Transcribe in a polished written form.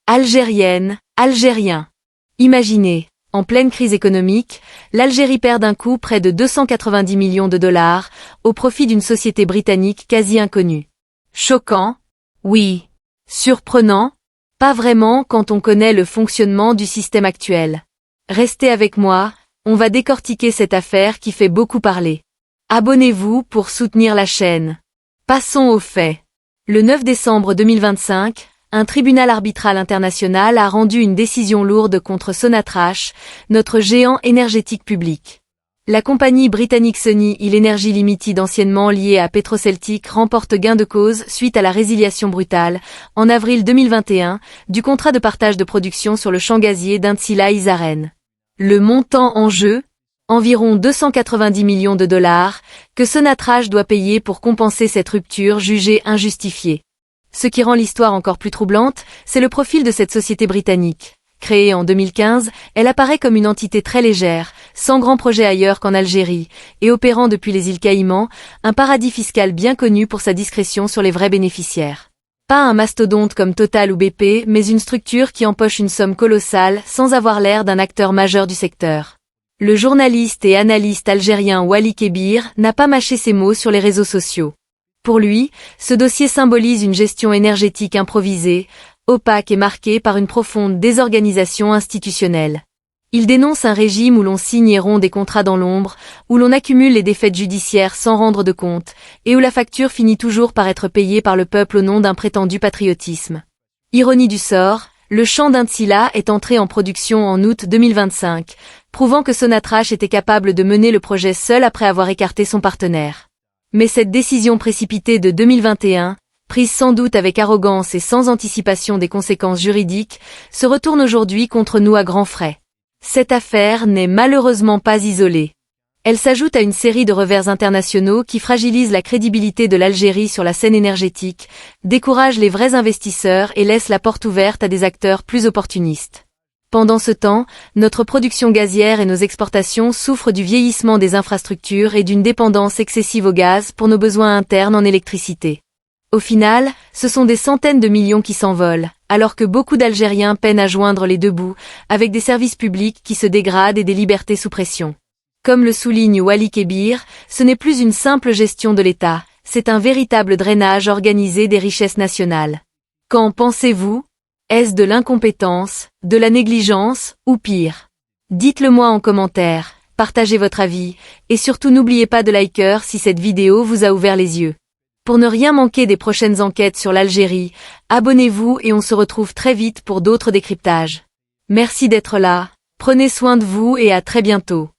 Algérienne, Algérien. Imaginez, en pleine crise économique, l'Algérie perd d'un coup près de 290 millions de dollars au profit d'une société britannique quasi inconnue. Choquant? Oui. Surprenant? Pas vraiment quand on connaît le fonctionnement du système actuel. Restez avec moi, on va décortiquer cette affaire qui fait beaucoup parler. Abonnez-vous pour soutenir la chaîne. Passons aux faits. Le 9 décembre 2025, un tribunal arbitral international a rendu une décision lourde contre Sonatrach, notre géant énergétique public. La compagnie britannique Sunny Hill Energy Limited, anciennement liée à Petroceltic, remporte gain de cause suite à la résiliation brutale, en avril 2021, du contrat de partage de production sur le champ gazier d'Intsila Isaren. Le montant en jeu? Environ 290 millions de dollars, que Sonatrach doit payer pour compenser cette rupture jugée injustifiée. Ce qui rend l'histoire encore plus troublante, c'est le profil de cette société britannique. Créée en 2015, elle apparaît comme une entité très légère, sans grand projet ailleurs qu'en Algérie, et opérant depuis les îles Caïmans, un paradis fiscal bien connu pour sa discrétion sur les vrais bénéficiaires. Pas un mastodonte comme Total ou BP, mais une structure qui empoche une somme colossale sans avoir l'air d'un acteur majeur du secteur. Le journaliste et analyste algérien Wally Kebir n'a pas mâché ses mots sur les réseaux sociaux. Pour lui, ce dossier symbolise une gestion énergétique improvisée, opaque et marquée par une profonde désorganisation institutionnelle. Il dénonce un régime où l'on signe et rompt des contrats dans l'ombre, où l'on accumule les défaites judiciaires sans rendre de compte, et où la facture finit toujours par être payée par le peuple au nom d'un prétendu patriotisme. Ironie du sort, le champ d'Intsila est entré en production en août 2025, prouvant que Sonatrach était capable de mener le projet seul après avoir écarté son partenaire. Mais cette décision précipitée de 2021, prise sans doute avec arrogance et sans anticipation des conséquences juridiques, se retourne aujourd'hui contre nous à grands frais. Cette affaire n'est malheureusement pas isolée. Elle s'ajoute à une série de revers internationaux qui fragilisent la crédibilité de l'Algérie sur la scène énergétique, découragent les vrais investisseurs et laissent la porte ouverte à des acteurs plus opportunistes. Pendant ce temps, notre production gazière et nos exportations souffrent du vieillissement des infrastructures et d'une dépendance excessive au gaz pour nos besoins internes en électricité. Au final, ce sont des centaines de millions qui s'envolent, alors que beaucoup d'Algériens peinent à joindre les deux bouts, avec des services publics qui se dégradent et des libertés sous pression. Comme le souligne Wally Kebir, ce n'est plus une simple gestion de l'État, c'est un véritable drainage organisé des richesses nationales. Qu'en pensez-vous? Est-ce de l'incompétence, de la négligence, ou pire? Dites-le moi en commentaire, partagez votre avis, et surtout n'oubliez pas de liker si cette vidéo vous a ouvert les yeux. Pour ne rien manquer des prochaines enquêtes sur l'Algérie, abonnez-vous et on se retrouve très vite pour d'autres décryptages. Merci d'être là, prenez soin de vous et à très bientôt.